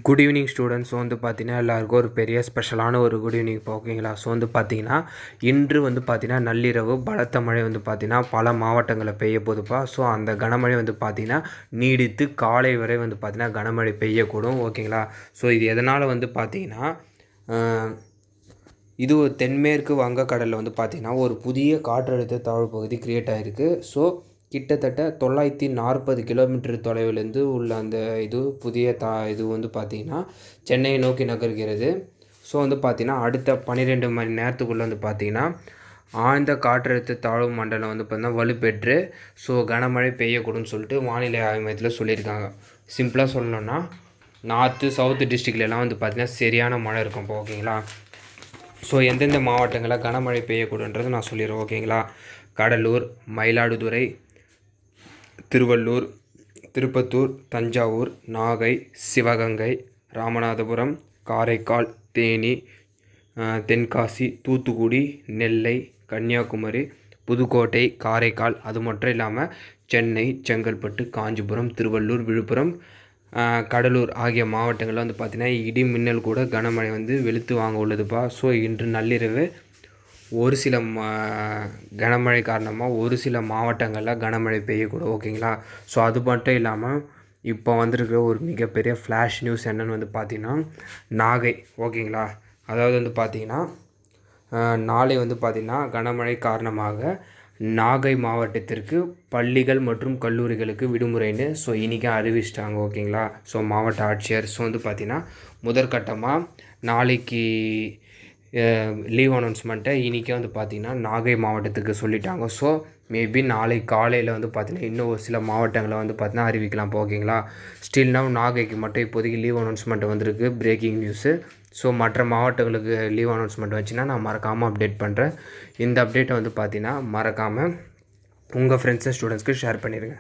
Good evening students. பார்த்தீங்கன்னா எல்லாருக்கும் ஒரு பெரிய ஸ்பெஷலான ஒரு குட் ஈவினிங் இப்போ ஓகேங்களா. பார்த்தீங்கன்னா இன்று பார்த்தீங்கன்னா நள்ளிரவு பலத்த மழை பார்த்தீங்கன்னா பல மாவட்டங்களில் பெய்ய போதுப்பா. அந்த கனமழை பார்த்தீங்கன்னா நீடித்து காலை வரை பார்த்தீங்கன்னா கனமழை பெய்யக்கூடும் ஓகேங்களா. இது எதனால் பார்த்தீங்கன்னா இது ஒரு தென்மேற்கு வங்கக்கடலில் பார்த்தீங்கன்னா ஒரு புதிய காற்றழுத்த தாழ்வு பகுதி கிரியேட் ஆகிருக்கு. கிட்டத்தட்ட 940 கிலோமீட்டர் தொலைவிலேருந்து உள்ள அந்த இது புதிய இது பார்த்திங்கன்னா சென்னையை நோக்கி நகர்கிறது. பார்த்திங்கன்னா அடுத்த 12 மணி நேரத்துக்குள்ளே பார்த்திங்கன்னா ஆழ்ந்த காற்றழுத்த தாழ்வு மண்டலம் பார்த்திங்கன்னா வலுப்பெற்று கனமழை பெய்யக்கூடும்னு சொல்லிட்டு வானிலை ஆய்வு மையத்தில் சொல்லியிருக்காங்க. சிம்பிளாக சொல்லணுன்னா நார்த்து சவுத்து டிஸ்ட்ரிக்ட்லாம் பார்த்திங்கன்னா சரியான மழை இருக்கும் இப்போ ஓகேங்களா. எந்தெந்த மாவட்டங்களில் கனமழை பெய்யக்கூடுன்றது நான் சொல்லிடுறேன் ஓகேங்களா. கடலூர், மயிலாடுதுறை, திருவள்ளூர், திருப்பத்தூர், தஞ்சாவூர், நாகை, சிவகங்கை, ராமநாதபுரம், காரைக்கால், தேனி, தென்காசி, தூத்துக்குடி, நெல்லை, கன்னியாகுமரி, புதுக்கோட்டை, காரைக்கால், அது மட்டும் இல்லாமல் சென்னை, செங்கல்பட்டு, காஞ்சிபுரம், திருவள்ளூர், விழுப்புரம், கடலூர் ஆகிய மாவட்டங்களில் பார்த்திங்கன்னா இடி மின்னல் கூட கனமழை வெளுத்து வாங்க உள்ளதுப்பா. இன்று நள்ளிரவு ஒரு சில கனமழை காரணமாக ஒரு சில மாவட்டங்களில் கனமழை பெய்யக்கூடும் ஓகேங்களா. அது மட்டும் இல்லாமல் இப்போ வந்திருக்கிற ஒரு மிகப்பெரிய ஃப்ளாஷ் நியூஸ் என்னென்னு பார்த்திங்கன்னா நாகை ஓகேங்களா. அதாவது பார்த்திங்கன்னா நாளை பார்த்திங்கன்னா கனமழை காரணமாக நாகை மாவட்டத்திற்கு பள்ளிகள் மற்றும் கல்லூரிகளுக்கு விடுமுறைன்னு இன்றைக்கி அறிவிச்சிட்டாங்க ஓகேங்களா. மாவட்ட ஆட்சியர் பார்த்திங்கன்னா முதற்கட்டமாக நாளைக்கு லீவ் அனௌன்ஸ்மெண்ட்டை இன்றைக்கி பார்த்திங்கன்னா நாகை மாவட்டத்துக்கு சொல்லிட்டாங்க. மேபி நாளை காலையில் பார்த்திங்கன்னா இன்னும் ஒரு சில மாவட்டங்களை பார்த்திங்கன்னா அறிவிக்கலாம் ஓகேங்களா. ஸ்டில் நவ் நாகைக்கு மட்டும் இப்போதைக்கு லீவ் அனௌன்ஸ்மெண்ட் வந்திருக்கு, பிரேக்கிங் நியூஸு. மற்ற மாவட்டங்களுக்கு லீவ் அனௌன்ஸ்மெண்ட் வச்சுன்னா நான் மறக்காமல் அப்டேட் பண்ணுறேன். இந்த அப்டேட்டை பார்த்திங்கன்னா மறக்காமல் உங்கள் ஃப்ரெண்ட்ஸ் அண்ட் ஸ்டூடெண்ட்ஸ்க்கு ஷேர் பண்ணிடுங்க.